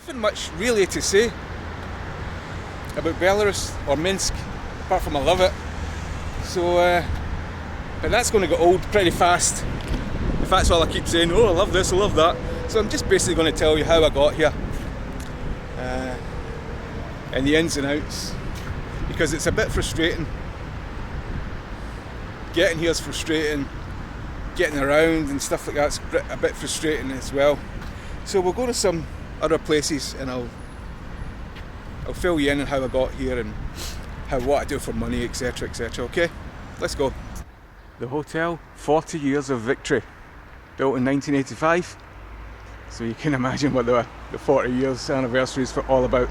Nothing much really to say about Belarus or Minsk, apart from I love it. So, but that's going to get old pretty fast. If that's all I keep saying, oh I love this, I love that. So I'm just basically going to tell you how I got here. And the ins and outs. Because it's a bit frustrating. Getting here is frustrating. Getting around and stuff like that's a bit frustrating as well. So we'll go to some other places and I'll fill you in on how I got here and what I do for money, etc, etc. Okay, let's go. The hotel, 40 years of victory, built in 1985. So you can imagine what the 40 years anniversary is all about.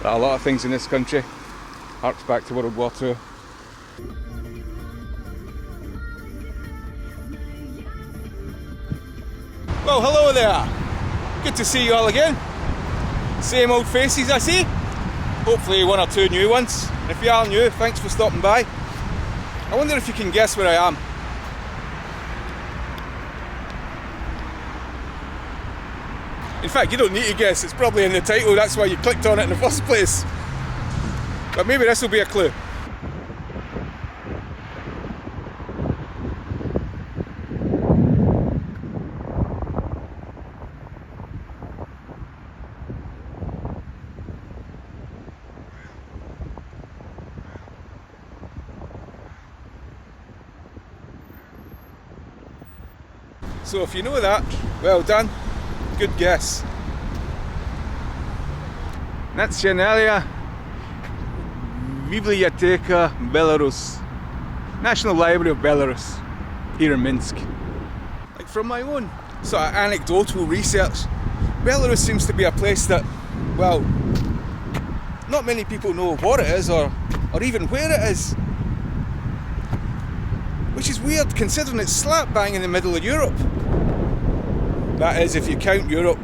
There are a lot of things in this country harks back to World War II. Well, hello there. Good to see you all again. Same old faces I see. Hopefully one or two new ones. And if you are new, thanks for stopping by. I wonder if you can guess where I am. In fact, you don't need to guess. It's probably in the title. That's why you clicked on it in the first place. But maybe this will be a clue. So if you know that, well done, good guess. Nationalia Biblioteka Belarus, National Library of Belarus, here in Minsk. Like from my own sort of anecdotal research, Belarus seems to be a place that, well, not many people know what it is or even where it is. Which is weird considering it's slap bang in the middle of Europe. That is if you count Europe,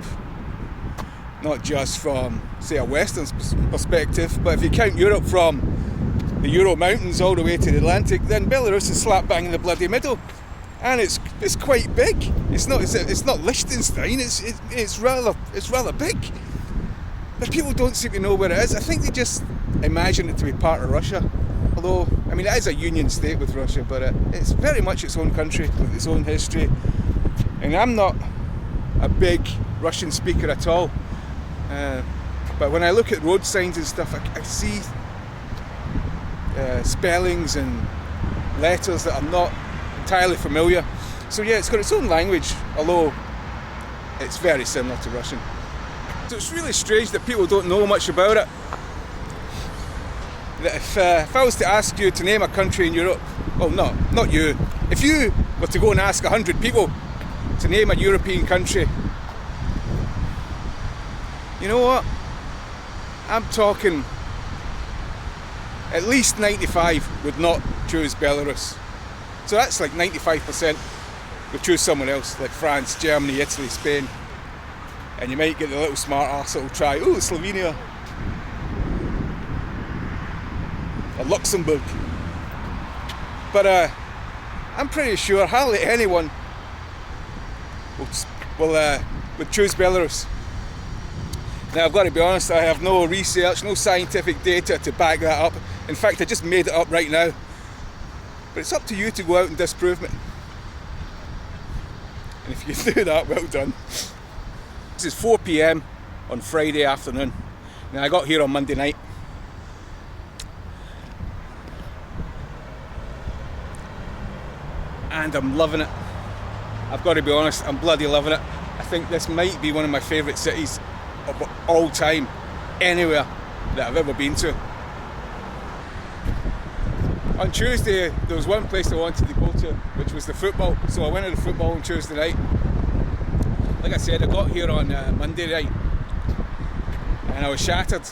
not just from, say, a Western perspective, but if you count Europe from the Ural Mountains all the way to the Atlantic, then Belarus is slap bang in the bloody middle. And it's quite big. It's not Liechtenstein, it's rather big. But people don't seem to know where it is. I think they just imagine it to be part of Russia. Although, I mean, it is a union state with Russia, but it's very much its own country with its own history. And I'm not a big Russian speaker at all. But when I look at road signs and stuff, I see spellings and letters that I'm not entirely familiar. So yeah, it's got its own language, although it's very similar to Russian. So it's really strange that people don't know much about it. That if I was to ask you to name a country in Europe, well, not you. If you were to go and ask 100 people to name a European country, you know what? I'm talking at least 95 would not choose Belarus. So that's like 95% would choose someone else, like France, Germany, Italy, Spain. And you might get the little smart arse that'll try, oh, Slovenia. Or Luxembourg. But I'm pretty sure hardly anyone would choose Belarus. Now I've got to be honest, I have no research, no scientific data to back that up. In fact, I just made it up right now. But it's up to you to go out and disprove me. And if you do that, well done. This is 4 PM on Friday afternoon. Now I got here on Monday night. And I'm loving it. I've got to be honest, I'm bloody loving it. I think this might be one of my favourite cities of all time, anywhere that I've ever been to. On Tuesday, there was one place I wanted to go to, which was the football. So I went to the football on Tuesday night. Like I said, I got here on Monday night, and I was shattered.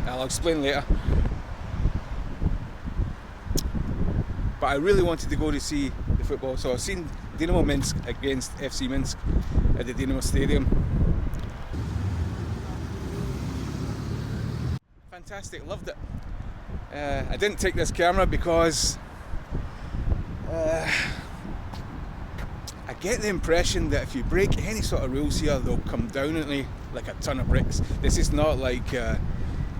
I'll explain later. But I really wanted to go to see the football, so I've seen Dynamo Minsk against FC Minsk at the Dynamo Stadium. Fantastic, loved it. I didn't take this camera because I get the impression that if you break any sort of rules here, they'll come down on you like a ton of bricks. This is not like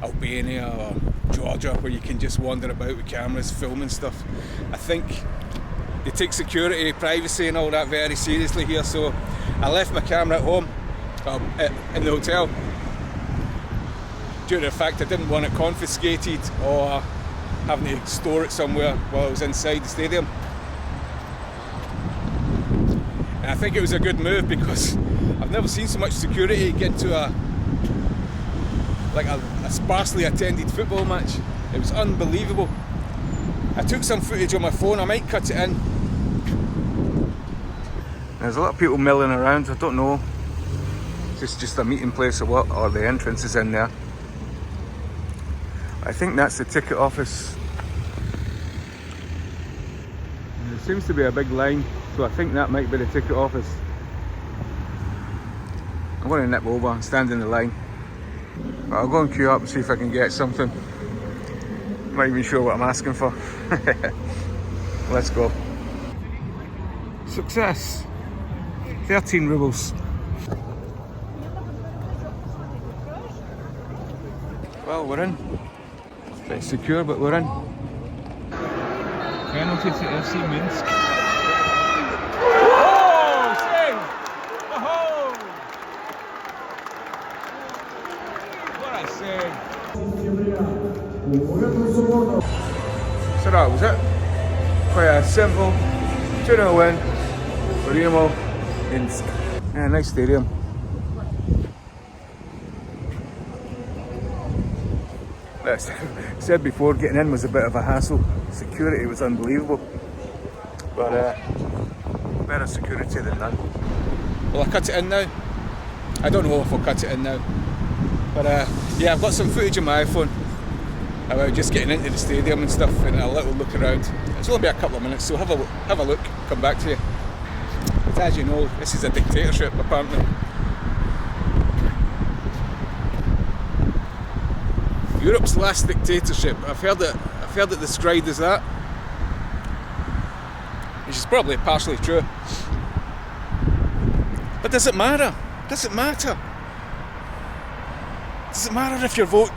Albania or Georgia, where you can just wander about with cameras filming stuff. I think they take security, privacy and all that very seriously here, so I left my camera at home, in the hotel, due to the fact I didn't want it confiscated or having to store it somewhere while I was inside the stadium. And I think it was a good move, because I've never seen so much security get into a sparsely attended football match. It was unbelievable. I took some footage on my phone, I might cut it in. There's a lot of people milling around, I don't know. It's just a meeting place or what, or the entrance is in there. I think that's the ticket office. And there seems to be a big line, so I think that might be the ticket office. I'm going to nip over and stand in the line. But I'll go and queue up and see if I can get something. I'm not even sure what I'm asking for. Let's go. Success. 13 rubles. Well, we're in. Bit secure, but we're in. Penalty to FC Minsk. Oh, save! Oh! What I say? So that was it. Quite a simple 2-0 win for Minsk. Yeah, nice stadium. As I said before, getting in was a bit of a hassle. Security was unbelievable, but better security than none. Will I cut it in now? I don't know if I'll cut it in now, but yeah, I've got some footage on my iPhone about just getting into the stadium and stuff, and a little look around. It's only be a couple of minutes, so have a look, come back to you. But as you know, this is a dictatorship apparently. Europe's last dictatorship. I've heard it described as that, which is probably partially true. But does it matter? Does it matter? Does it matter if your vote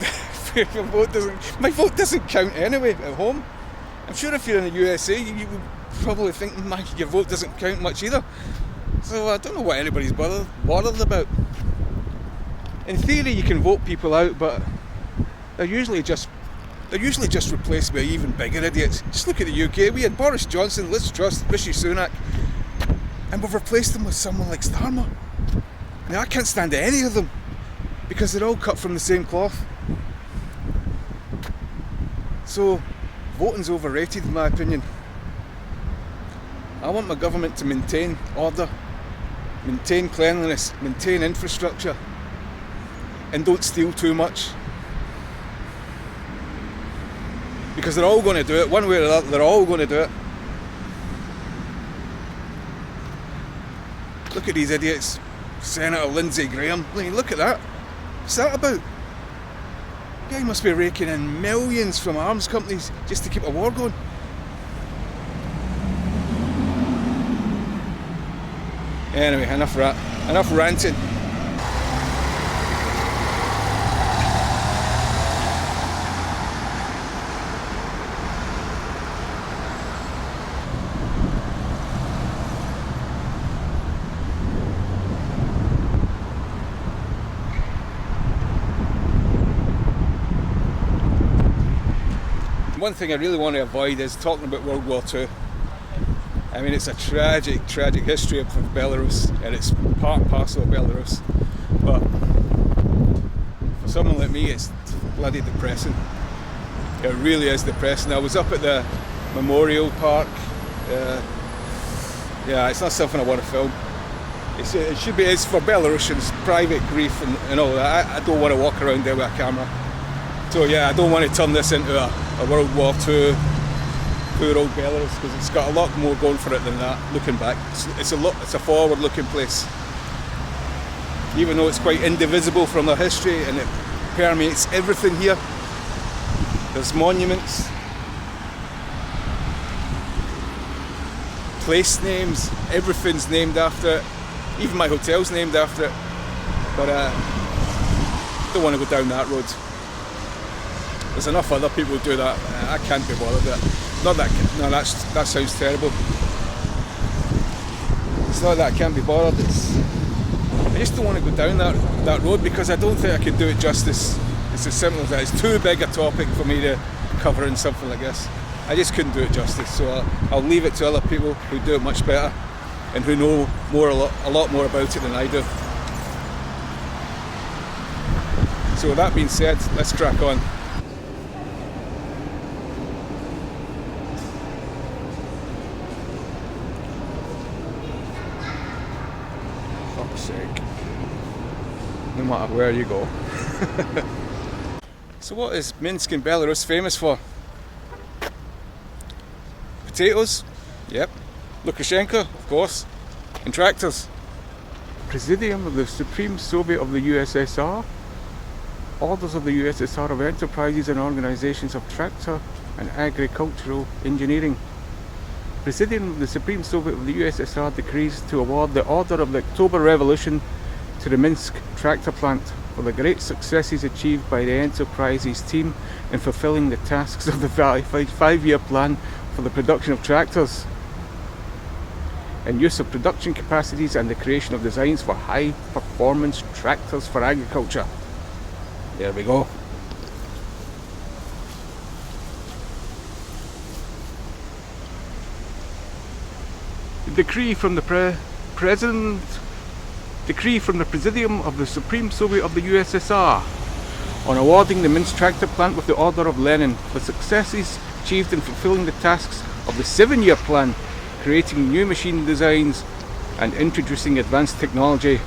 doesn't? My vote doesn't count anyway at home. I'm sure if you're in the USA, you would probably think your vote doesn't count much either. So I don't know what anybody's bothered about. In theory, you can vote people out, but they're usually just replaced by even bigger idiots. Just look at the UK. We had Boris Johnson, Liz Truss, Rishi Sunak, and we've replaced them with someone like Starmer. Now I can't stand any of them because they're all cut from the same cloth. So voting's overrated in my opinion. I want my government to maintain order, maintain cleanliness, maintain infrastructure, and don't steal too much. Because they're all going to do it, one way or another, they're all going to do it. Look at these idiots. Senator Lindsey Graham, look at that. What's that about? The guy must be raking in millions from arms companies just to keep a war going. Anyway, enough ranting. One thing I really want to avoid is talking about World War II. I mean, it's a tragic history of Belarus, and it's part and parcel of Belarus. But for someone like me, it's bloody depressing. It really is depressing. I was up at the Memorial Park. Yeah, it's not something I want to film. It's for Belarusians, private grief and all that. I don't want to walk around there with a camera. So yeah, I don't want to turn this into a World War II poor old Belarus, because it's got a lot more going for it than that. Looking back, it's a forward-looking place. Even though it's quite indivisible from their history and it permeates everything here. There's monuments. place names, everything's named after it. Even my hotel's named after it. But don't want to go down that road. There's enough other people who do that. I can't be bothered with it. Not that. No, that sounds terrible. It's not that I can't be bothered. I just don't want to go down that road because I don't think I can do it justice. It's as simple as that. It's too big a topic for me to cover in something like this. I just couldn't do it justice. So I'll leave it to other people who do it much better and who know a lot more about it than I do. So with that being said, let's crack on. Fuck's sake. No matter where you go. So what is Minsk in Belarus famous for? Potatoes? Yep. Lukashenko, of course. And tractors. Presidium of the Supreme Soviet of the USSR. Orders of the USSR of enterprises and organizations of tractor and agricultural engineering. Presidium of the Supreme Soviet of the USSR decrees to award the Order of the October Revolution to the Minsk tractor plant for the great successes achieved by the enterprises team in fulfilling the tasks of the five-year plan for the production of tractors and use of production capacities and the creation of designs for high-performance tractors for agriculture. There we go. The decree from the Presidium of the Supreme Soviet of the USSR on awarding the Minsk tractor plant with the Order of Lenin for successes achieved in fulfilling the tasks of the 7-year plan, creating new machine designs and introducing advanced technology,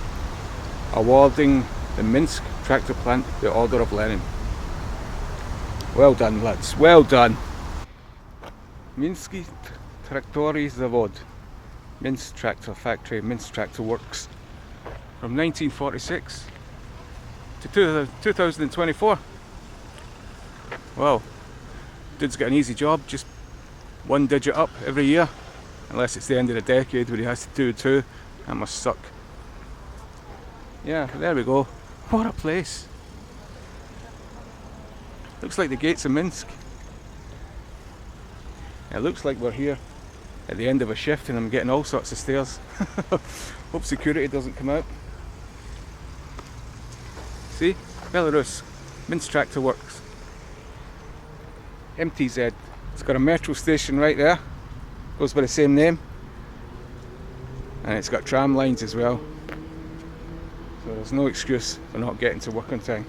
awarding the Minsk tractor plant the Order of Lenin. Well done, lads, well done. Minsky Traktory Zavod, Minsk Tractor Factory, Minsk Tractor Works, from 1946 to 2024. Well, dude's got an easy job, just one digit up every year, unless it's the end of the decade where he has to do two. That must suck. Yeah, there we go. What a place. Looks like the gates of Minsk. It looks like we're here at the end of a shift and I'm getting all sorts of stares. Hope security doesn't come out. See? Belarus. Minsk Tractor Works. MTZ. It's got a metro station right there. Goes by the same name. And it's got tram lines as well. So there's no excuse for not getting to work on time.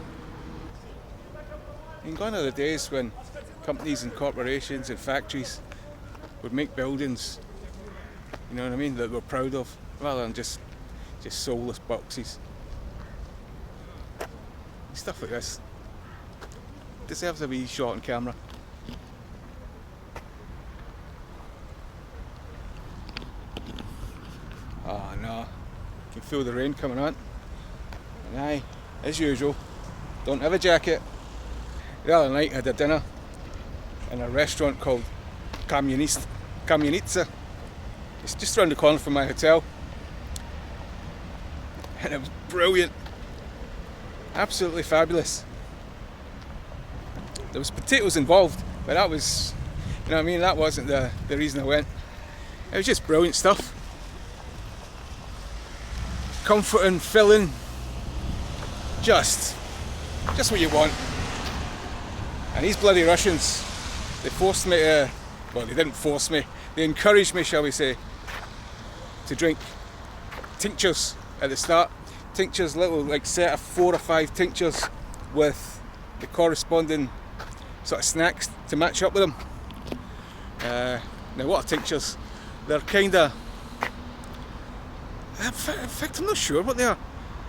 And gone are the days when companies and corporations and factories would make buildings, you know what I mean, that we're proud of, rather than just soulless boxes. Stuff like this deserves a wee shot on camera. Oh no, you can feel the rain coming on. And aye, as usual, don't have a jacket. The other night I had a dinner in a restaurant called Kamyanitsa. It's just around the corner from my hotel. And it was brilliant. Absolutely fabulous. There was potatoes involved, but that was, you know what I mean, that wasn't the reason I went. It was just brilliant stuff. Comforting, filling, just what you want. And these bloody Russians, they forced me to, well, they didn't force me, they encouraged me, shall we say, to drink tinctures at the start. Tinctures, little like set of 4 or 5 tinctures with the corresponding sort of snacks to match up with them. Now what are tinctures? They're kinda, in fact I'm not sure what they are.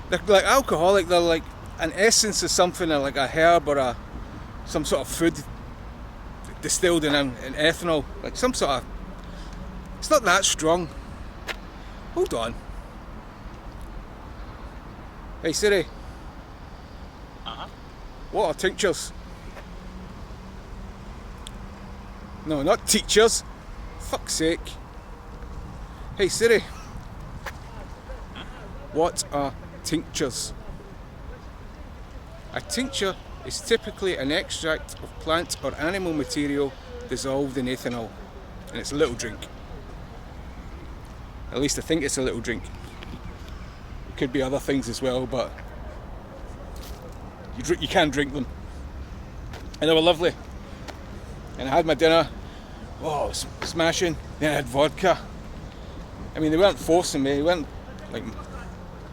They're like alcoholic, they're like an essence of something, or like a herb or some sort of food distilled in ethanol, like some sort of, it's not that strong. Hold on. Hey Siri. What are tinctures? No, not teachers. Fuck's sake. Hey Siri, what are tinctures? A tincture is typically an extract of plant or animal material dissolved in ethanol, and it's a little drink. At least I think it's a little drink. It could be other things as well, but you can drink them. And they were lovely. And I had my dinner, oh, smashing. Then I had vodka. I mean, they weren't forcing me, they weren't like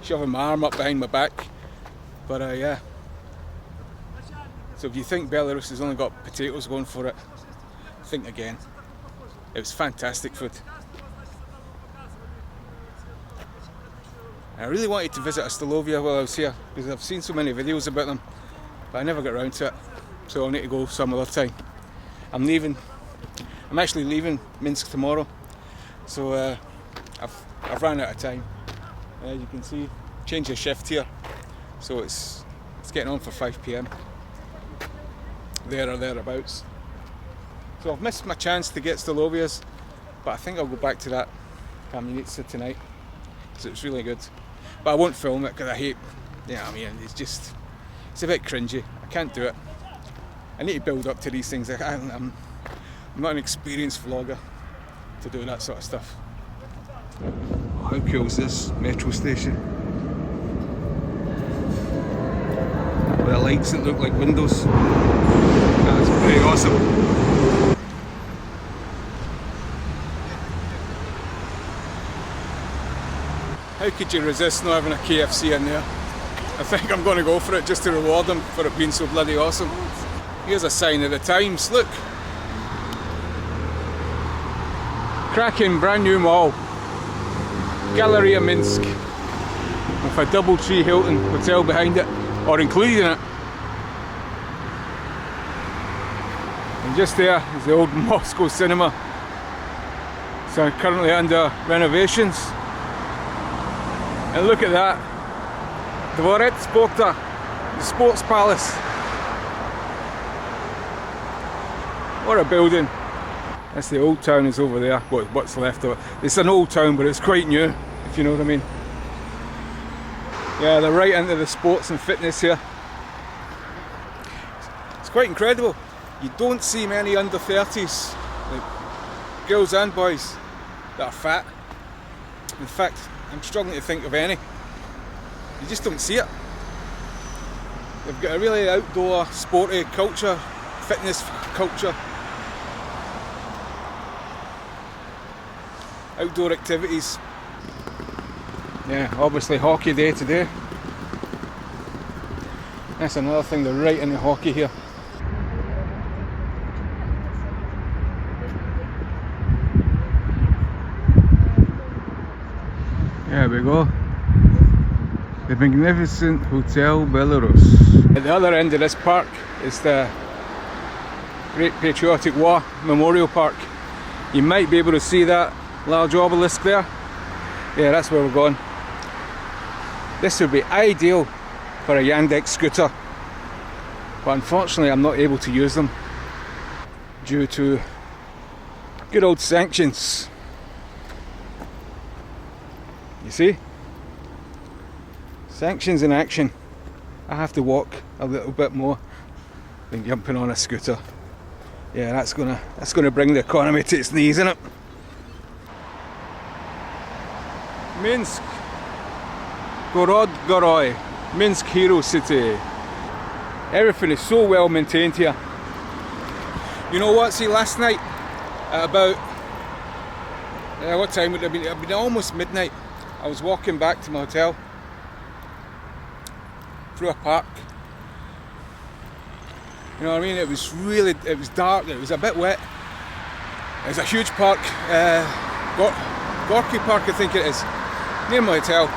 shoving my arm up behind my back. But yeah. So if you think Belarus has only got potatoes going for it, think again. It was fantastic food. I really wanted to visit Astolovia while I was here, because I've seen so many videos about them, but I never got around to it. So I'll need to go some other time. I'm actually leaving Minsk tomorrow, so I've run out of time. As you can see, change the shift here, so it's getting on for 5 PM. There or thereabouts. So I've missed my chance to get Stolovia's, but I think I'll go back to that Kamienica tonight. So it's really good. But I won't film it because I hate, I mean, it's a bit cringy. I can't do it. I need to build up to these things. I'm not an experienced vlogger to do that sort of stuff. How cool is this metro station? With the lights that look like windows. That's pretty awesome. How could you resist not having a KFC in there? I think I'm going to go for it just to reward them for it being so bloody awesome. Here's a sign of the times, look. Cracking brand new mall. Galleria Minsk. With a DoubleTree Hilton hotel behind it, or including it. And just there is the old Moscow cinema. So currently under renovations. And look at that. Dvorets Sporta, the Sports Palace. What a building. That's the old town is over there, what's left of it. It's an old town, but it's quite new, if you know what I mean. Yeah, they're right into the sports and fitness here. It's quite incredible. You don't see many under 30s, like girls and boys, that are fat. In fact, I'm struggling to think of any. You just don't see it. They've got a really outdoor, sporty culture, fitness culture. Outdoor activities. Yeah, obviously hockey day today. That's another thing, they're right into hockey here. There we go. The magnificent Hotel Belarus. At the other end of this park is the Great Patriotic War Memorial Park. You might be able to see that large obelisk there. Yeah, that's where we're going. This would be ideal for a Yandex scooter, but unfortunately I'm not able to use them due to good old sanctions. You see? Sanctions in action. I have to walk a little bit more than jumping on a scooter. Yeah, that's gonna bring the economy to its knees, isn't it? Minsk, Gorod, Minsk Hero City. Everything is so well maintained here. You know what? See, last night at about what time would it have been? It would have been almost midnight. I was walking back to my hotel through a park. You know what I mean? It was dark, it was a bit wet. It was a huge park, Gorky Park I think it is, near my hotel.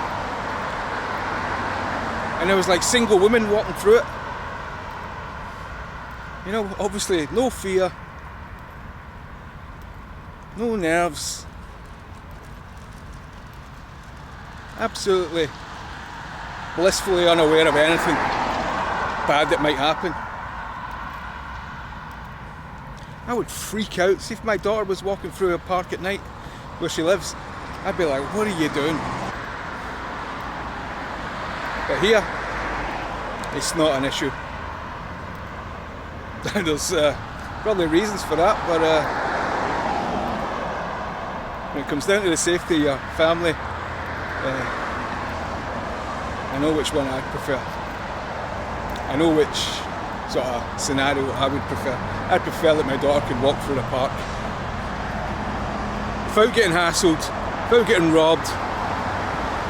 And there was like single women walking through it. You know, obviously no fear, no nerves. Absolutely blissfully unaware of anything bad that might happen. I would freak out. See if my daughter was walking through a park at night where she lives, I'd be like, what are you doing? But here, it's not an issue. There's probably reasons for that, but when it comes down to the safety of your family, I know which one I'd prefer. I know which sort of scenario I would prefer. I'd prefer that my daughter could walk through the park without getting hassled, without getting robbed,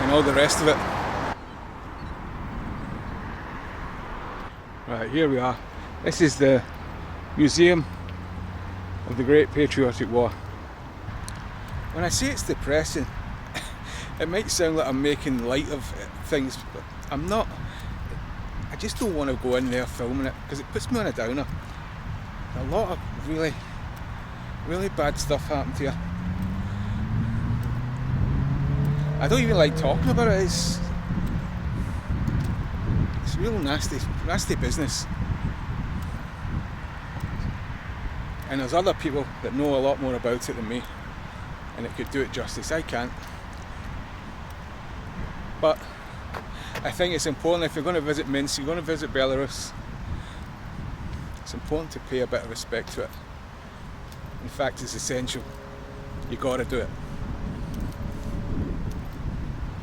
and all the rest of it. Right, here we are. This is the Museum of the Great Patriotic War. When I say it's depressing, it might sound like I'm making light of things, but I'm not. I just don't want to go in there filming it because it puts me on a downer. A lot of really, really bad stuff happened here. I don't even like talking about it. It's real nasty business. And there's other people that know a lot more about it than me, and it could do it justice. I can't. But I think it's important, if you're going to visit Minsk, you're going to visit Belarus, it's important to pay a bit of respect to it. In fact, it's essential. You got to do it.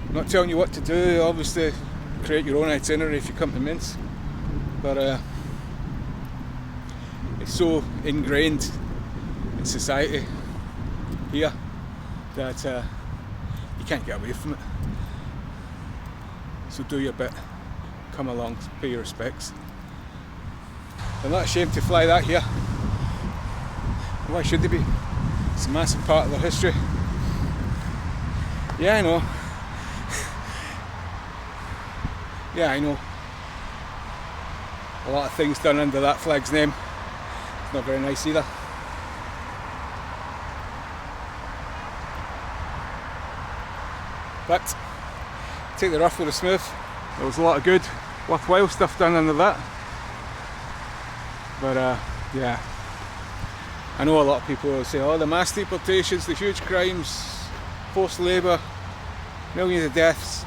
I'm not telling you what to do. Obviously, create your own itinerary if you come to Minsk. But it's so ingrained in society here that you can't get away from it. So do your bit, come along, pay your respects. They're not ashamed to fly that here. Why should they be? It's a massive part of their history. Yeah, I know. Yeah, I know. A lot of things done under that flag's name. It's not very nice either. But take the rough with the smooth. There was a lot of good, worthwhile stuff done under that. But yeah, I know a lot of people will say, oh, the mass deportations, the huge crimes, forced labour, millions of deaths.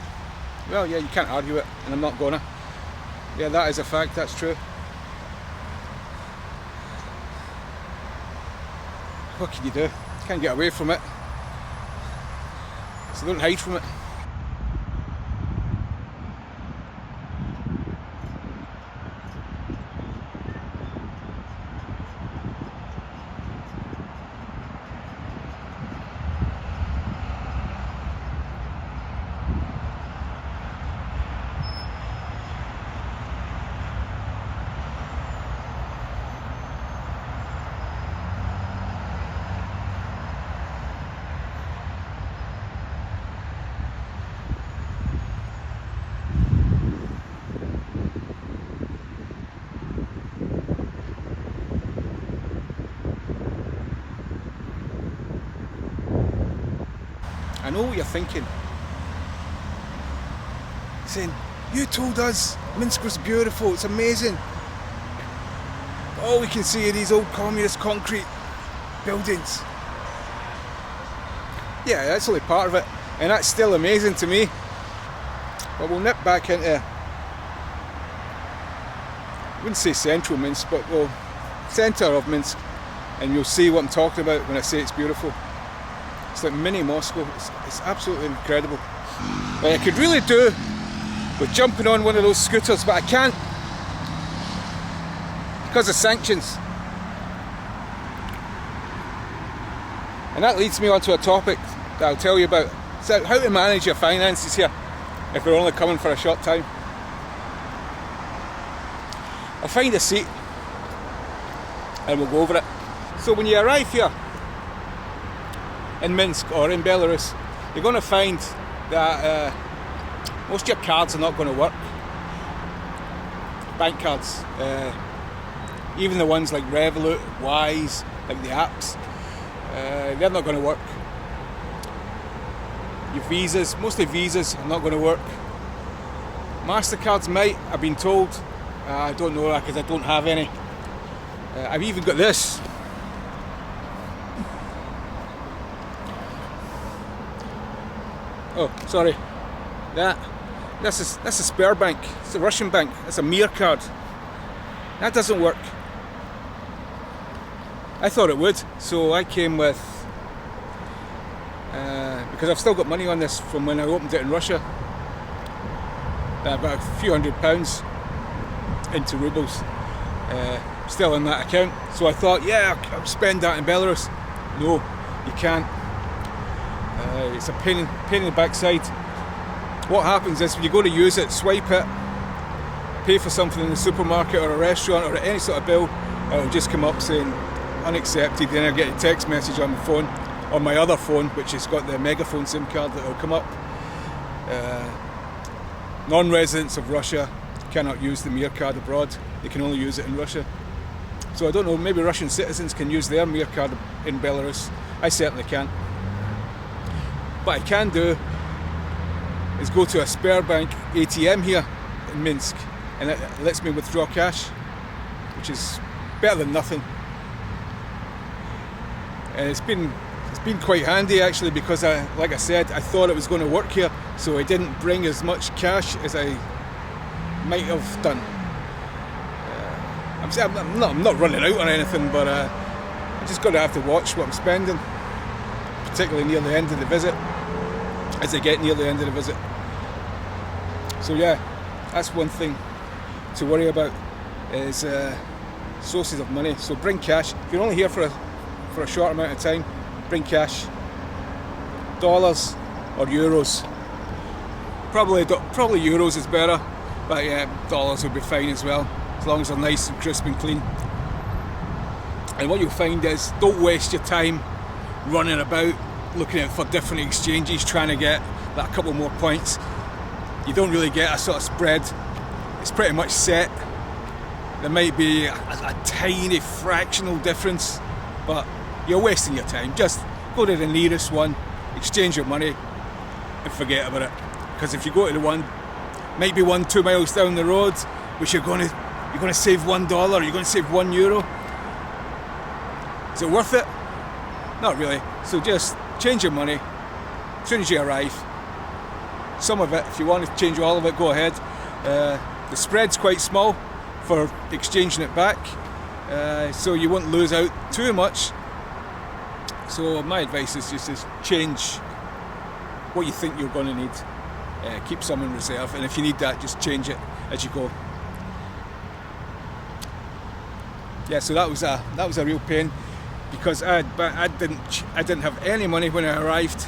Well, yeah, you can't argue it, and I'm not gonna. Yeah, that is a fact, that's true. What can you do? You can't get away from it. So don't hide from it. I know what you're thinking. Saying, you told us Minsk was beautiful, it's amazing. But all we can see are these old communist concrete buildings. Yeah, that's only part of it, and that's still amazing to me. But we'll nip back into, I wouldn't say central Minsk, but well, centre of Minsk, and you'll see what I'm talking about when I say it's beautiful. It's like mini Moscow. It's absolutely incredible. Like I could really do with jumping on one of those scooters, but I can't because of sanctions. And that leads me on to a topic that I'll tell you about. It's how to manage your finances here if you're only coming for a short time. I'll find a seat and we'll go over it. So when you arrive here in Minsk or in Belarus, you're going to find that most of your cards are not going to work. Bank cards, even the ones like Revolut, Wise, like the apps, they're not going to work. Your visas, mostly visas, are not going to work. MasterCards might, I've been told. I don't know that because I don't have any. I've even got this. Oh, sorry. That's a spare bank. It's a Russian bank. It's a Mir card. That doesn't work. I thought it would, so I came with, because I've still got money on this from when I opened it in Russia, about a few £100 into rubles, still in that account. So I thought, yeah, I'll spend that in Belarus. No, you can't. It's a pain in the backside. What happens is when you go to use it, swipe it, pay for something in the supermarket or a restaurant or any sort of bill, it'll just come up saying unaccepted. Then I get a text message on my phone, on my other phone, which has got the megaphone SIM card, that will come up. Non-residents of Russia cannot use the Mir card abroad. They can only use it in Russia. So I don't know, maybe Russian citizens can use their Mir card in Belarus. I certainly can't. What I can do is go to a spare bank ATM here in Minsk, and it lets me withdraw cash, which is better than nothing. And it's been quite handy actually, because like I said, I thought it was going to work here, so I didn't bring as much cash as I might have done. I'm not running out on anything, but I just got to have to watch what I'm spending, particularly near the end of the visit, as I get near the end of the visit. So yeah, that's one thing to worry about, is sources of money. So bring cash. If you're only here for a short amount of time, bring cash. Dollars or euros. Probably euros is better, but yeah, dollars will be fine as well, as long as they're nice and crisp and clean. And what you'll find is, don't waste your time running about looking out for different exchanges, trying to get that couple more points. You don't really get a sort of spread. It's pretty much set. There might be a tiny fractional difference, but you're wasting your time. Just go to the nearest one, exchange your money, and forget about it. Because if you go to the one, might be 2 miles down the road, which you're going to save $1, you're going to save €1. Is it worth it? Not really. So just change your money as soon as you arrive. Some of it, if you want to change all of it, go ahead. The spread's quite small for exchanging it back, so you won't lose out too much. So my advice is just to change what you think you're going to need. Keep some in reserve, and if you need that, just change it as you go. Yeah, so that was a real pain, because I didn't have any money when I arrived,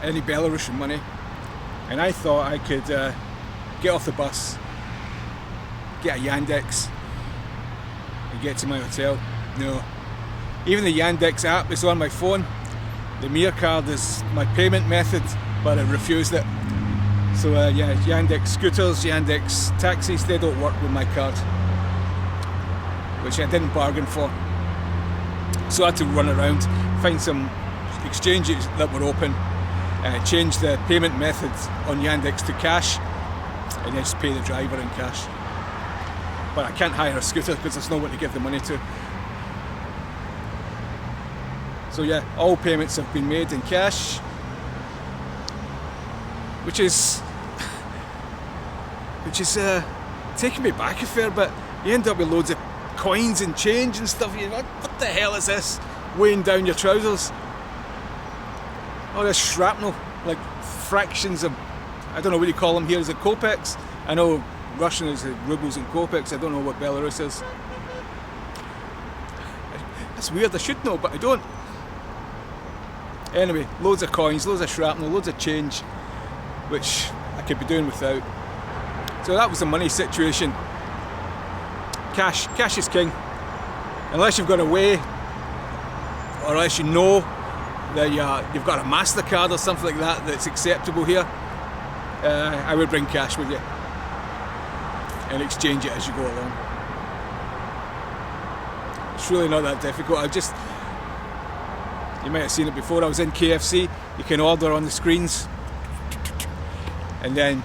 any Belarusian money, and I thought I could get off the bus, get a Yandex, and get to my hotel. No, even the Yandex app is on my phone. The Mir card is my payment method, but it refused it. So yeah, Yandex scooters, Yandex taxis, they don't work with my card, which I didn't bargain for. So I had to run around, find some exchanges that were open, change the payment method on Yandex to cash, and then just pay the driver in cash. But I can't hire a scooter because there's no one to give the money to. So yeah, all payments have been made in cash, which is taking me back a fair bit. You end up with loads of coins and change and stuff. You're like, what the hell is this weighing down your trousers? Oh, this shrapnel, like fractions of, I don't know what you call them here. Is it kopecks? I know Russian is rubles and kopecks. I don't know what Belarus is. That's weird, I should know, but I don't. Anyway, loads of coins, loads of shrapnel, loads of change, which I could be doing without. So that was the money situation. Cash is king. Unless you've got a way, or unless you know that you've got a MasterCard or something like that that's acceptable here, I would bring cash with you and exchange it as you go along. It's really not that difficult. You might have seen it before. I was in KFC. You can order on the screens, and then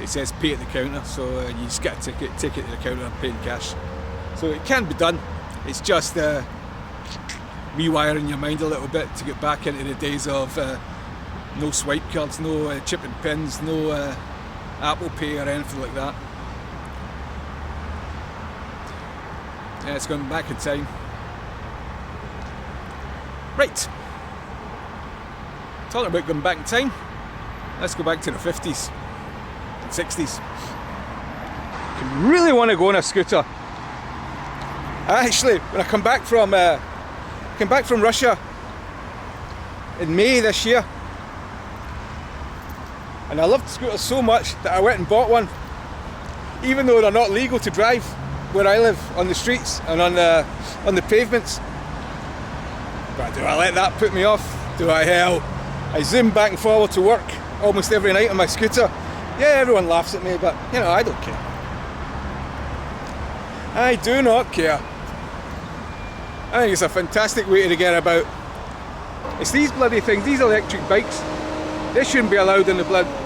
it says pay at the counter. So you just get a ticket, take it to the counter, and pay in cash. So it can be done. It's just rewiring your mind a little bit to get back into the days of No swipe cards, no chip and pins, no Apple Pay or anything like that. Yeah, it's going back in time. Right. Talking about going back in time, let's go back to the 50s and 60s. I really want to go on a scooter. Actually, when I come back from Russia in May this year, and I loved scooters so much that I went and bought one, even though they're not legal to drive where I live, on the streets and on the pavements. But do I let that put me off? Do I? Hell, I zoom back and forward to work almost every night on my scooter. Yeah, everyone laughs at me, but you know, I don't care. I do not care. I think it's a fantastic way to get about. It's these bloody things, these electric bikes. They shouldn't be allowed in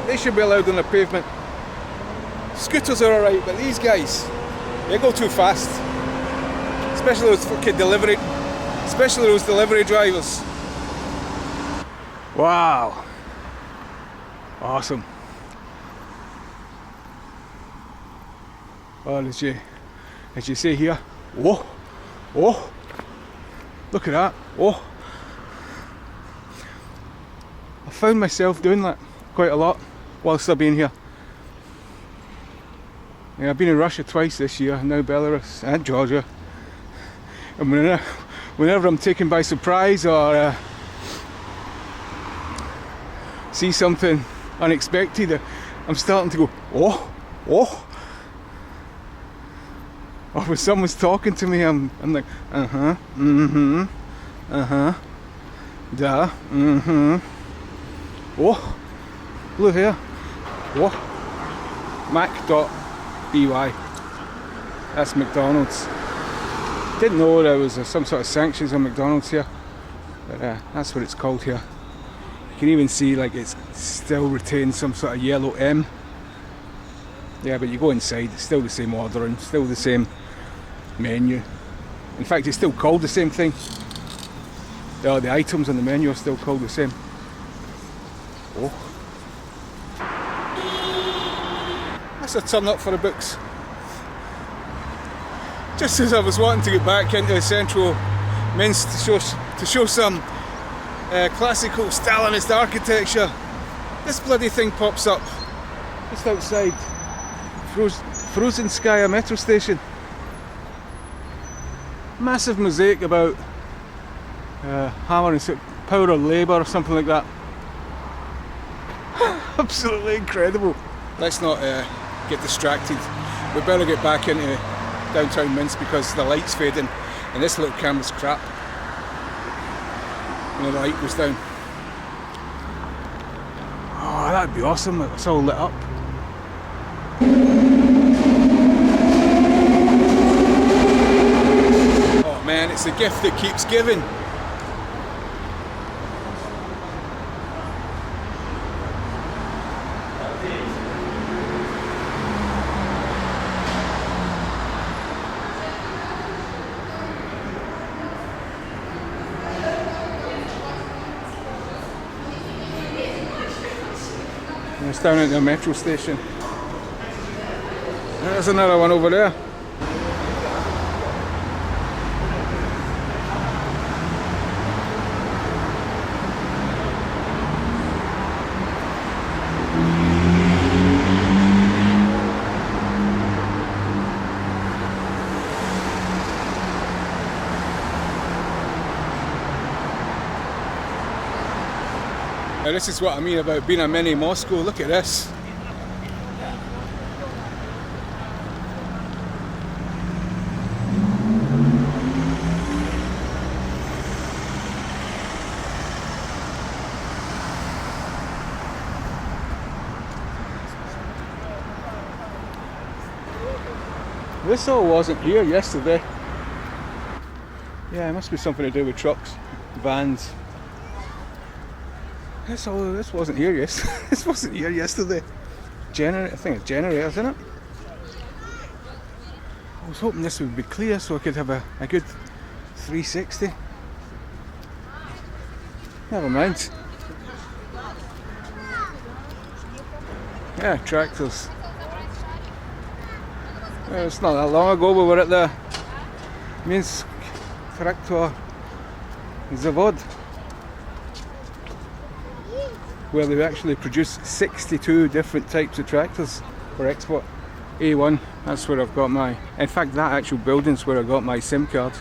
they should be allowed on the pavement. Scooters are alright, but these guys, they go too fast. Especially those fucking delivery drivers. Wow. Awesome. Oh, as you see here, whoa, whoa, look at that, whoa. I found myself doing that quite a lot whilst I've been here. Yeah, I've been in Russia twice this year, now Belarus and Georgia. And whenever I'm taken by surprise or see something unexpected, I'm starting to go, oh, oh. Or when someone's talking to me, I'm like, uh-huh, mm-hmm, uh-huh, duh, mm-hmm. Oh, blue hair. Oh, Mac.by. That's McDonald's. Didn't know there was some sort of sanctions on McDonald's here, but that's what it's called here. You can even see like it's still retains some sort of yellow M. Yeah, but you go inside, it's still the same ordering, still the same menu. In fact, it's still called the same thing. The items on the menu are still called the same. Oh. That's a turn up for the books. Just as I was wanting to get back into central Minsk to show some classical Stalinist architecture, this bloody thing pops up just outside Frozenskaya metro station. Massive mosaic about hammer and power of labour or something like that. Absolutely incredible. Let's not get distracted. We better get back into downtown Minsk because the light's fading and this little camera's crap. And the light goes down. Oh, that'd be awesome. It's all lit up. Oh man, it's the gift that keeps giving. It's down at the metro station. There's another one over there. Now this is what I mean about being a mini Moscow. Look at this. This all wasn't here yesterday. Yeah, it must be something to do with trucks, vans. This wasn't here yesterday. This wasn't here yesterday. I think it's generators, isn't it? I was hoping this would be clear so I could have a good 360. Never mind. Yeah, tractors. It's not that long ago we were at the Minsk Tractor Zavod, where they actually produce 62 different types of tractors for export. A1, that's where I've got my, in fact that actual building's where I got my SIM card.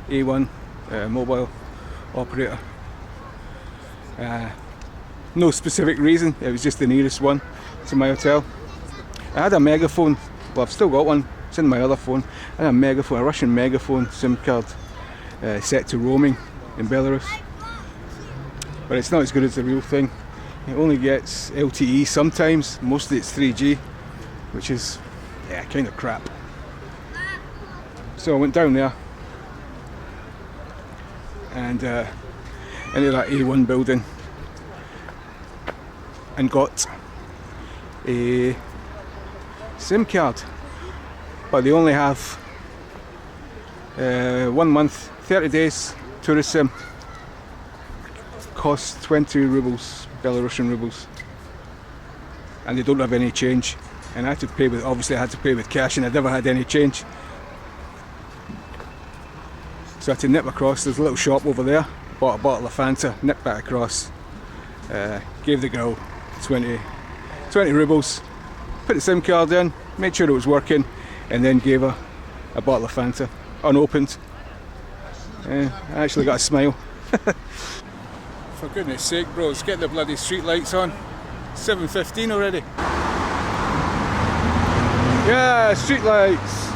A1 mobile operator. No specific reason, it was just the nearest one to my hotel. I had a megaphone, well I've still got one, it's in my other phone. I had a megaphone, a Russian megaphone SIM card set to roaming in Belarus. But it's not as good as the real thing. It only gets LTE sometimes, mostly it's 3G, which is, yeah, kind of crap. So I went down there and into that A1 building and got a SIM card, but they only have 1 month, 30 days tourist SIM. Costs 20 rubles, Belarusian rubles, and they don't have any change. And I had to pay with, obviously I had to pay with cash, and I never had any change. So I had to nip across, there's a little shop over there, bought a bottle of Fanta, nipped back across, gave the girl 20 rubles, put the SIM card in, made sure it was working, and then gave her a bottle of Fanta, unopened. I actually got a smile. For goodness sake, bros, get the bloody street lights on. 7:15 already. Yeah, street lights.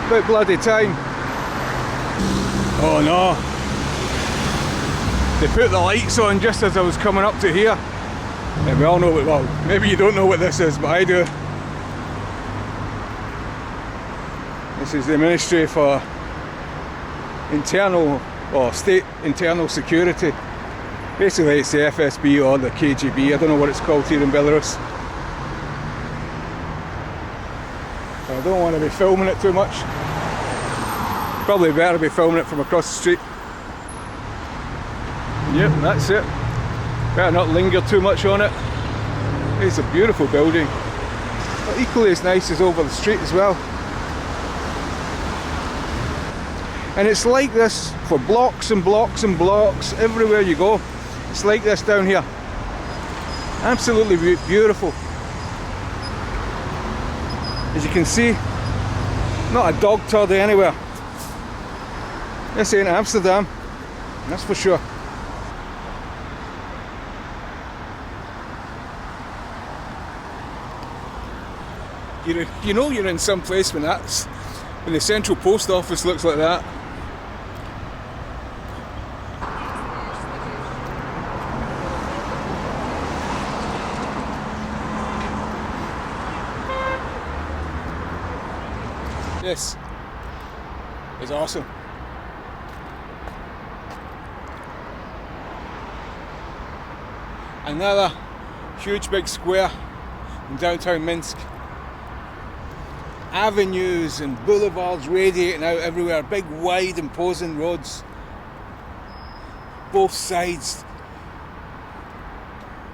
About bloody time. Oh no. They put the lights on just as I was coming up to here. And we all know what, well, maybe you don't know what this is, but I do. This is the Ministry for Internal or State Internal Security. Basically it's the FSB or the KGB, I don't know what it's called here in Belarus. I don't want to be filming it too much. Probably better be filming it from across the street. Yep, that's it. Better not linger too much on it. It's a beautiful building. But equally as nice as over the street as well. And it's like this for blocks and blocks and blocks everywhere you go. It's like this down here. Absolutely beautiful. As you can see, not a dog turd anywhere. This ain't Amsterdam, that's for sure. You know you're in some place when the central post office looks like that. This is awesome. Another huge big square in downtown Minsk. Avenues and boulevards radiating out everywhere, big wide imposing roads. Both sides,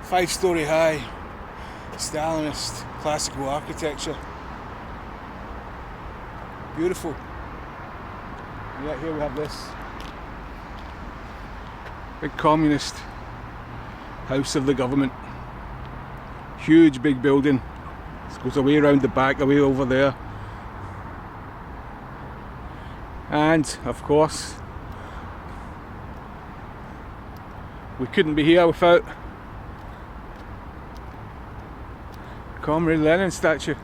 5-story high, Stalinist classical architecture. Beautiful. And yet here we have this big communist house of the government. Huge big building. It goes away around the back, away over there. And of course, we couldn't be here without Comrade Lenin statue.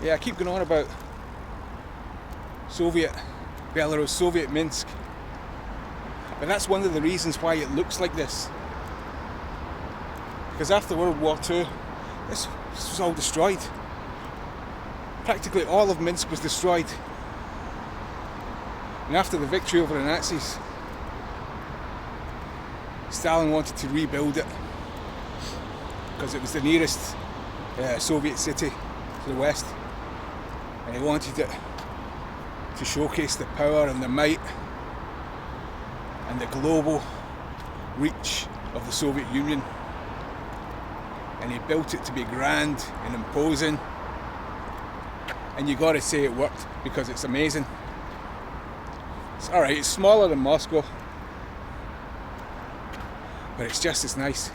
Yeah, I keep going on about Soviet Belarus, Soviet Minsk. But that's one of the reasons why it looks like this. Because after World War II, this was all destroyed. Practically all of Minsk was destroyed. And after the victory over the Nazis, Stalin wanted to rebuild it because it was the nearest Soviet city to the west, and he wanted it to showcase the power and the might and the global reach of the Soviet Union. and he built it to be grand and imposing, and you got to say it worked, because it's amazing. It's alright, it's smaller than Moscow, but it's just as nice,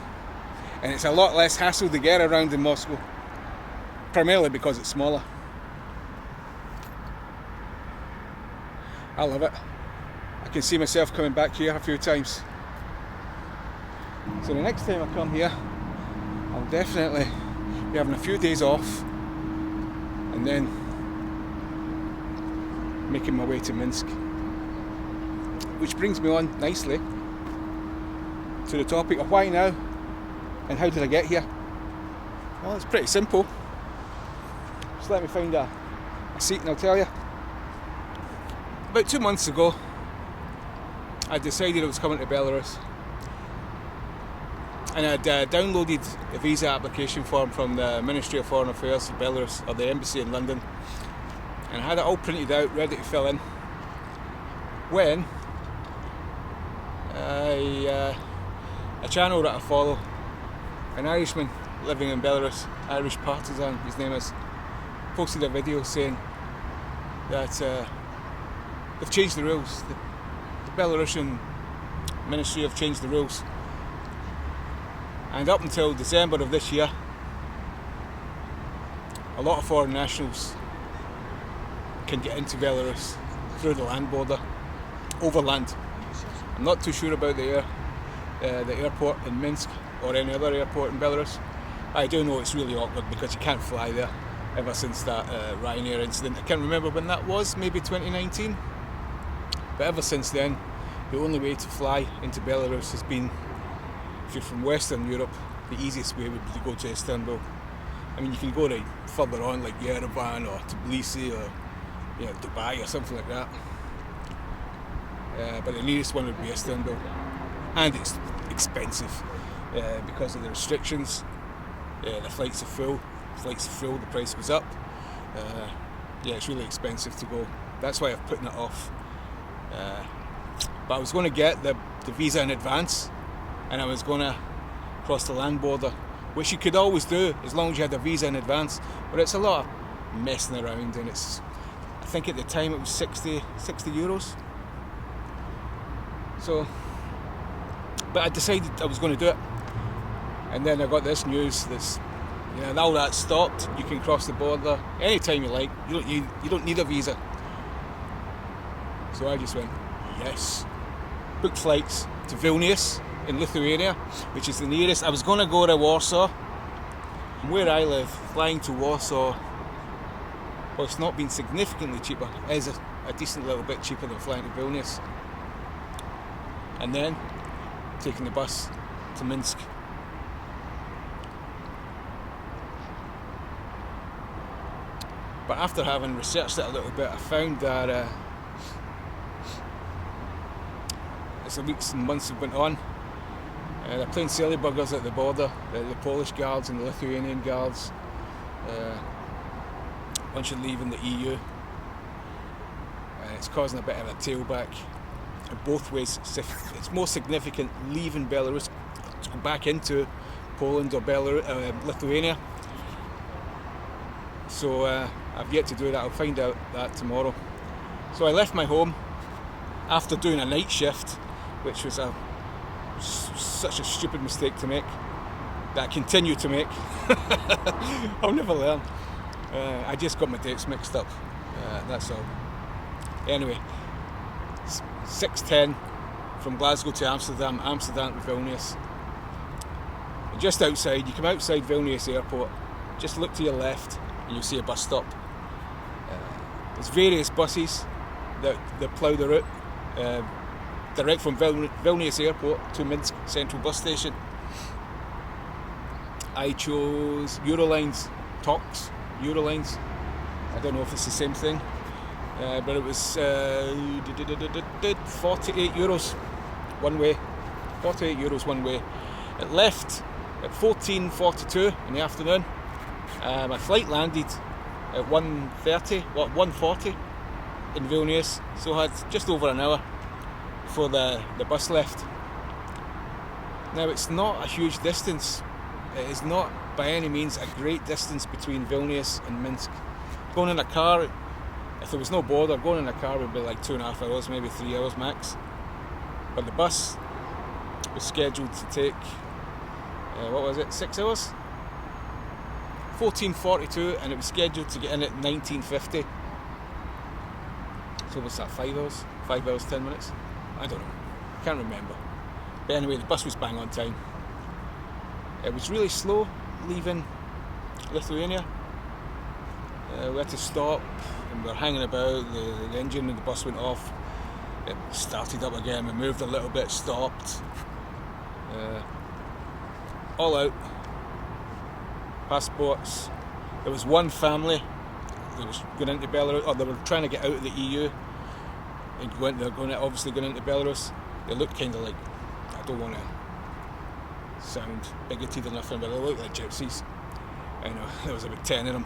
and it's a lot less hassle to get around in Moscow, primarily because it's smaller. I love it. I can see myself coming back here a few times. So the next time I come here, I'll definitely be having a few days off and then making my way to Minsk. Which brings me on nicely to the topic of why now and how did I get here? Well, it's pretty simple. Just let me find a seat and I'll tell you. About 2 months ago, I decided I was coming to Belarus, and I'd downloaded a visa application form from the Ministry of Foreign Affairs of Belarus, or the embassy in London, and I had it all printed out, ready to fill in, when a channel that I follow, an Irishman living in Belarus, Irish partisan, his name is, posted a video saying that they've changed the rules. The Belarusian ministry have changed the rules, and up until December of this year, a lot of foreign nationals can get into Belarus through the land border, overland. I'm not too sure about the airport in Minsk or any other airport in Belarus. I do know it's really awkward because you can't fly there ever since that Ryanair incident. I can't remember when that was, maybe 2019. But ever since then, the only way to fly into Belarus has been, if you're from Western Europe, the easiest way would be to go to Istanbul. I mean, you can go to further on, like Yerevan or Tbilisi or Dubai or something like that. But the nearest one would be Istanbul. And it's expensive because of the restrictions. The flights are full. The price goes up. It's really expensive to go. That's why I've put it off. But I was going to get the visa in advance, and I was going to cross the land border, which you could always do as long as you had a visa in advance, but it's a lot of messing around, and it's, I think at the time it was 60 euros. So, but I decided I was going to do it, and then I got this news that's, now that's stopped, you can cross the border anytime you like, you don't need a visa. So I just went, yes. Booked flights to Vilnius in Lithuania, which is the nearest. I was going to go to Warsaw. From where I live, flying to Warsaw, well, it's not been significantly cheaper. It is a decent little bit cheaper than flying to Vilnius. And then taking the bus to Minsk. But after having researched it a little bit, I found that as the weeks and months have went on, they're playing silly buggers at the border, the Polish guards and the Lithuanian guards. Once you're leaving the EU, it's causing a bit of a tailback both ways. It's more significant leaving Belarus to go back into Poland or Lithuania. So I've yet to do that. I'll find out that tomorrow. So I left my home after doing a night shift, which was such a stupid mistake to make, that I continue to make. I'll never learn. I just got my dates mixed up, that's all. Anyway, 6:10 from Glasgow to Amsterdam, Amsterdam to Vilnius. And just outside, you come outside Vilnius airport, just look to your left and you'll see a bus stop. There's various buses that plough the route direct from Vilnius airport to Minsk central bus station. I chose Eurolines, Talks, Eurolines. I don't know if it's the same thing, but it was 48 euros one way. 48 euros one way. It left at 14:42 in the afternoon. My flight landed at 1:40 in Vilnius, so I had just over an hour before the bus left. Now, it's not a huge distance. It is not by any means a great distance between Vilnius and Minsk. Going in a car, if there was no border, going in a car would be like 2.5 hours, maybe 3 hours max. But the bus was scheduled to take, 6 hours? 14:42, and it was scheduled to get in at 19:50. So what's that, 5 hours? 5 hours, 10 minutes? I don't know. Can't remember. But anyway, the bus was bang on time. It was really slow leaving Lithuania. We had to stop, and we were hanging about. The engine in the bus went off. It started up again. We moved a little bit, stopped. All out. Passports. There was one family that was going into Belarus, or they were trying to get out of the EU, and they're obviously going into Belarus. They looked kind of like, I don't want to sound bigoted or nothing, but they looked like gypsies. I know, there was about 10 of them,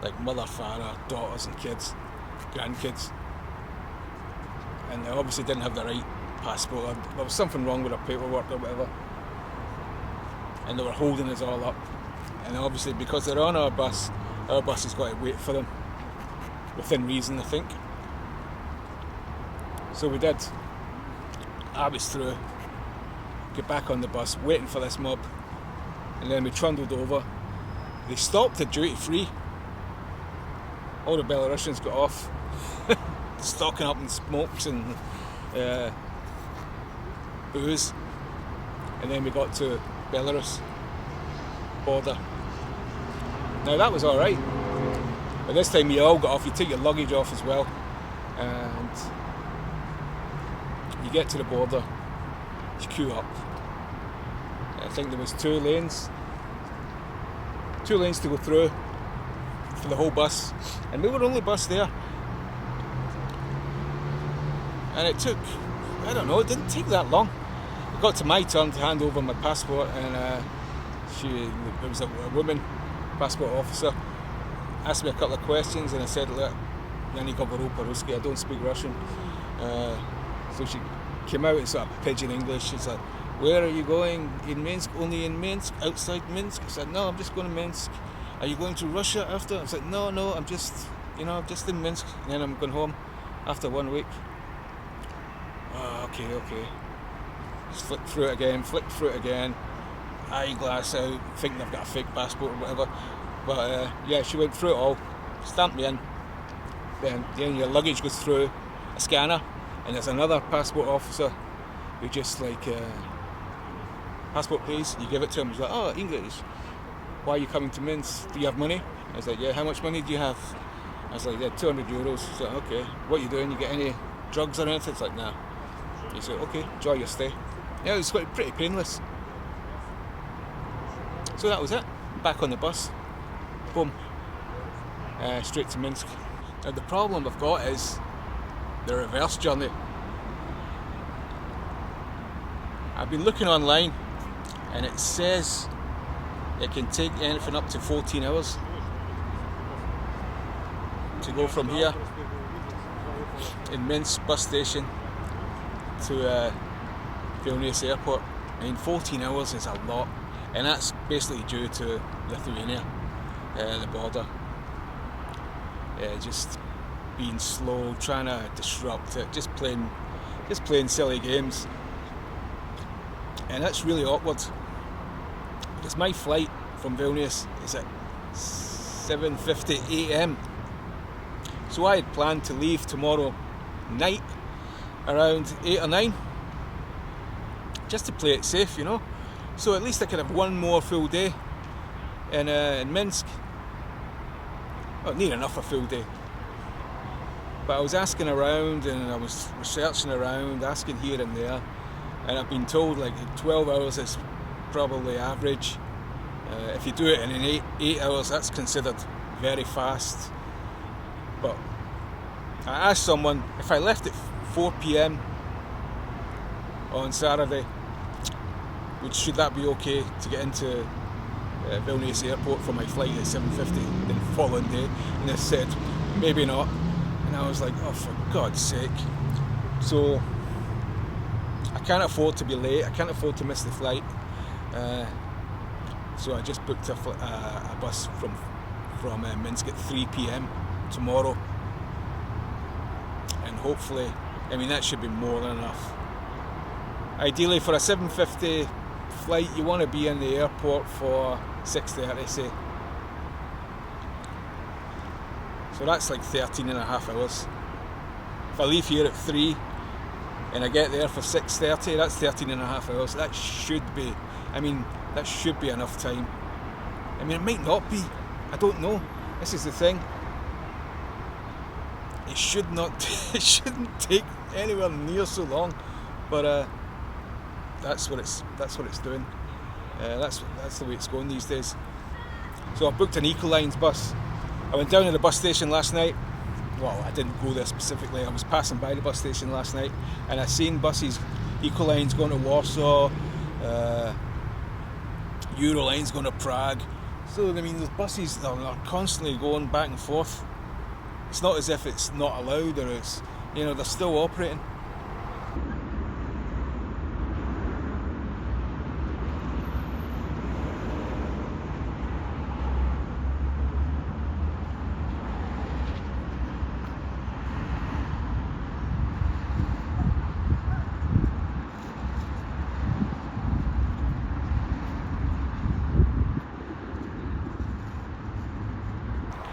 like mother, father, daughters and kids, grandkids. And they obviously didn't have the right passport. There was something wrong with their paperwork or whatever. And they were holding us all up. And obviously, because they're on our bus has got to wait for them. Within reason, I think. So we did. I was through. Get back on the bus, waiting for this mob. And then we trundled over. They stopped at duty free. All the Belarusians got off. Stocking up in smokes and booze. And then we got to Belarus border. Now that was alright. But this time you all got off, you take your luggage off as well. And you get to the border, you queue up. I think there was 2 lanes to go through for the whole bus. And we were the only bus there. And it took, I don't know, it didn't take that long. It got to my turn to hand over my passport, and there was a woman passport officer, asked me a couple of questions, and I said, look, Yanni Govorou Po-Ruski, I don't speak Russian. So she came out in sort of pidgin English. She's like, where are you going? In Minsk? Only in Minsk? Outside Minsk? I said, no, I'm just going to Minsk. Are you going to Russia after? I said, no, I'm just in Minsk, and then I'm going home after 1 week. Oh, okay. Just flicked through it again, eyeglass out, thinking I've got a fake passport or whatever. But yeah, she went through it all, stamped me in. Then your luggage goes through a scanner, and there's another passport officer who just like, passport please. You give it to him, he's like, oh, English. Why are you coming to Minsk? Do you have money? I was like, yeah, how much money do you have? I was like, yeah, 200 euros. He's like, okay, what are you doing? You get any drugs or anything? It's like, nah. He said, okay, enjoy your stay. Yeah, it was quite pretty painless. So that was it. Back on the bus. Boom. Straight to Minsk. Now the problem I've got is the reverse journey. I've been looking online, and it says it can take anything up to 14 hours to go from here in Minsk bus station to Vilnius airport. I mean, 14 hours is a lot, and that's basically due to Lithuania, the border. Just being slow, trying to disrupt it, just playing silly games. And that's really awkward, because my flight from Vilnius is at 7:50 a.m. So I had planned to leave tomorrow night around 8 or 9, just to play it safe, so at least I could have one more full day in Minsk. Well, near enough a full day, but I was asking around, and I was researching around, asking here and there, and I've been told like 12 hours is probably average. If you do it in 8 hours, that's considered very fast. But I asked someone, if I left at 4 p.m. on Saturday, should that be okay to get into Vilnius airport for my flight at 7:50 the following day? And they said, maybe not. And I was like, oh, for God's sake. So I can't afford to be late, I can't afford to miss the flight. So I just booked a bus from Minsk at 3 p.m. tomorrow, and hopefully, I mean, that should be more than enough. Ideally, for a 7:50 flight, you want to be in the airport for 6:30, say. So that's like 13 and a half hours. If I leave here at 3 and I get there for 6:30, that's 13 and a half hours. That should be, that should be enough time. I mean, it might not be. I don't know. This is the thing. It should not. It shouldn't take anywhere near so long, but that's what it's doing. That's the way it's going these days. So I booked an Ecolines bus. I went down to the bus station last night. Well, I didn't go there specifically. I was passing by the bus station last night, and I seen buses, Ecolines going to Warsaw, Eurolines going to Prague. So I mean, there's buses that are constantly going back and forth. It's not as if it's not allowed, or it's, they're still operating.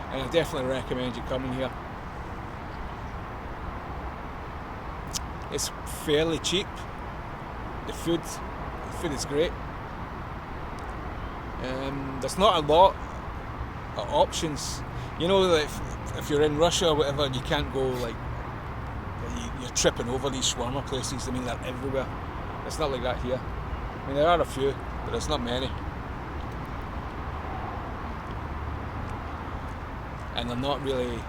And I definitely recommend you coming here. It's fairly cheap. The food is great. There's not a lot of options. If you're in Russia or whatever, you can't go you're tripping over these shawarma places. I mean, they're everywhere. It's not like that here. I mean, there are a few, but there's not many. And they're not really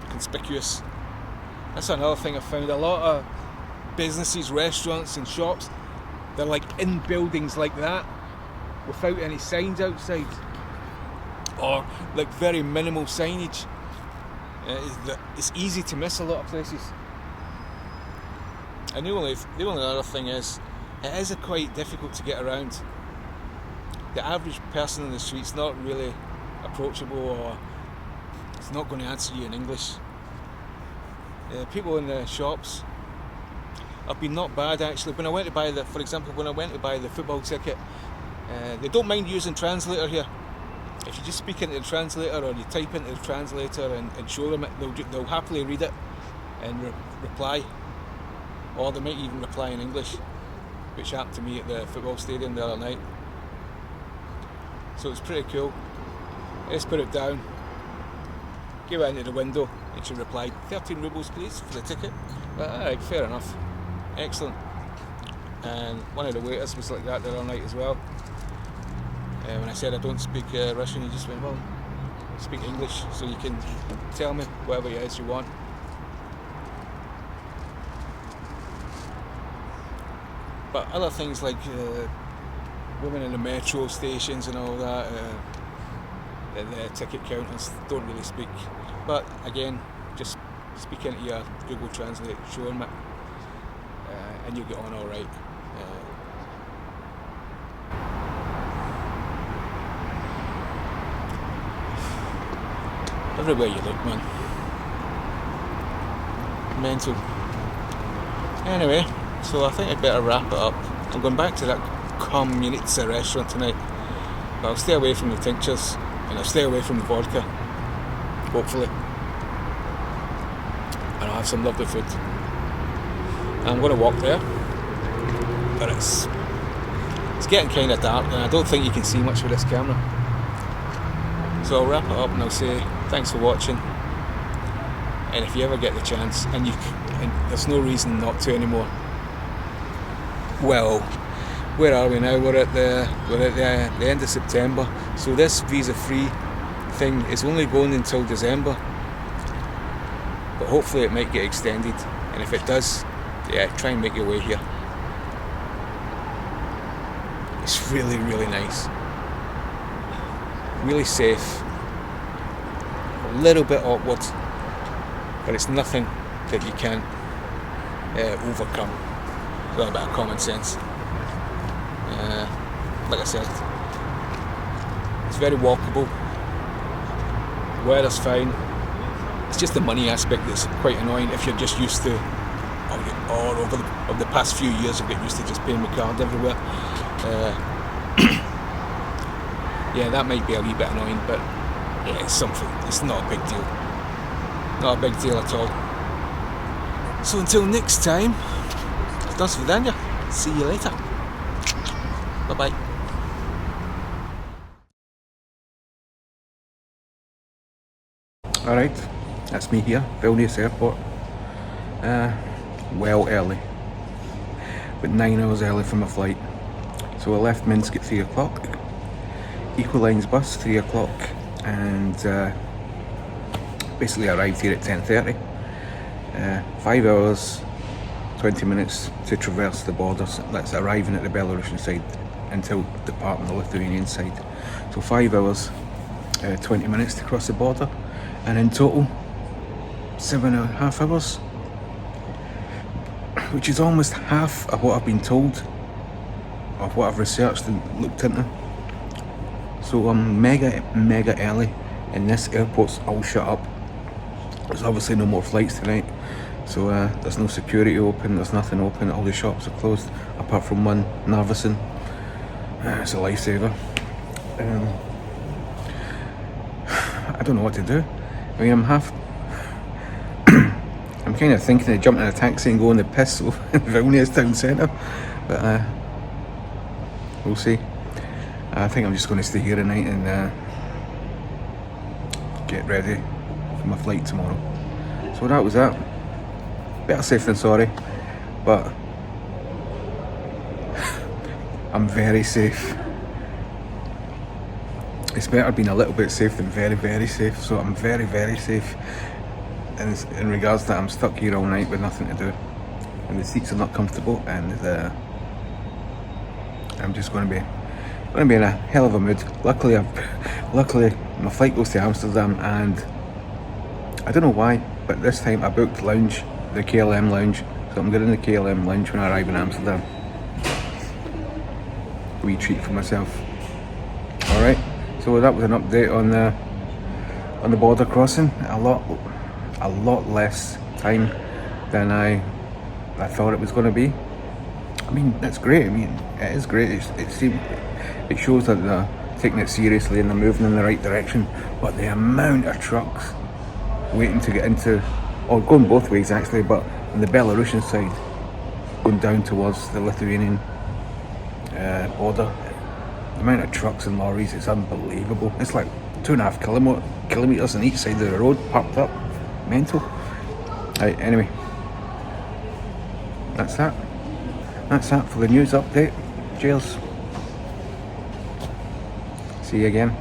conspicuous. That's another thing I found. A lot of businesses, restaurants and shops, they're like in buildings like that without any signs outside, or like very minimal signage. It's easy to miss a lot of places. And the only other thing is, it is quite difficult to get around. The average person in the street's not really approachable, or it's not going to answer you in English. People in the shops have been not bad actually. When I went to buy the football ticket, they don't mind using translator here. If you just speak into the translator, or you type into the translator and show them it, they'll happily read it and reply, or they might even reply in English, which happened to me at the football stadium the other night. So it's pretty cool. I just put it down, gave it into the window, and she replied, 13 rubles please for the ticket. Alright, fair enough. Excellent. And one of the waiters was like that the other night as well. When I said I don't speak Russian, he just went, well, speak English so you can tell me whatever it is you want. But other things like women in the metro stations and all that, the ticket counters don't really speak. But again, just speak into your Google Translate, show them it, and you'll get on alright. Everywhere you look, man. Mental. Anyway, so I think I'd better wrap it up. I'm going back to that community restaurant tonight. But I'll stay away from the tinctures, and I'll stay away from the vodka, hopefully. And I'll have some lovely food. I'm going to walk there, but it's getting kind of dark, and I don't think you can see much with this camera. So I'll wrap it up and I'll say thanks for watching, and if you ever get the chance, and there's no reason not to anymore. Well, where are we now? We're at the end of September, so this visa-free thing is only going until December, but hopefully it might get extended, and if it does, yeah, try and make your way here. It's really, really nice. Really safe, a little bit awkward, but it's nothing that you can't overcome with a bit of common sense. Like I said, It's very walkable. Weather's fine. It's just the money aspect that's quite annoying if you're just used to, or over the past few years I've got used to just paying my card everywhere. Yeah, that might be a wee bit annoying, but yeah, it's something. It's not a big deal. Not a big deal at all. So until next time, do svidania. See you later. Bye bye. Alright, that's me here, Vilnius Airport. Well early, but 9 hours early for my flight. So I left Minsk at 3 o'clock, Equaline's bus 3 o'clock, and basically arrived here at 10:30. 5 hours, 20 minutes to traverse the border. So that's arriving at the Belarusian side until departing the Lithuanian side. So 5 hours, 20 minutes to cross the border, and in total 7.5 hours, which is almost half of what I've been told, of what I've researched and looked into. So I'm mega early, and this airport's all shut up. There's obviously no more flights tonight, so there's no security open, there's nothing open, all the shops are closed apart from one, Narvesen. It's a lifesaver. I don't know what to do. I mean, I'm kind of thinking of jumping in a taxi and going to piss in Vilnius town centre, but we'll see. I think I'm just going to stay here tonight and get ready for my flight tomorrow. So that was that. Better safe than sorry, but I'm very safe. It's better being a little bit safe than very safe, so I'm very safe. And in regards to that, I'm stuck here all night with nothing to do, and the seats are not comfortable, and I'm just going to be in a hell of a mood. Luckily my flight goes to Amsterdam, and I don't know why, but this time I booked lounge, the KLM lounge, so I'm getting the KLM lounge when I arrive in Amsterdam. A wee treat for myself. Alright, so that was an update on the border crossing. A lot less time than I thought it was going to be. I mean, that's great. I mean, it is great. It shows that they're taking it seriously and they're moving in the right direction. But the amount of trucks waiting to get into, or going both ways actually, but on the Belarusian side, going down towards the Lithuanian border, the amount of trucks and lorries is unbelievable. It's like 2.5 kilometers on each side of the road, parked up. Mental. Right, anyway, that's that for the news update. Cheers. See you again.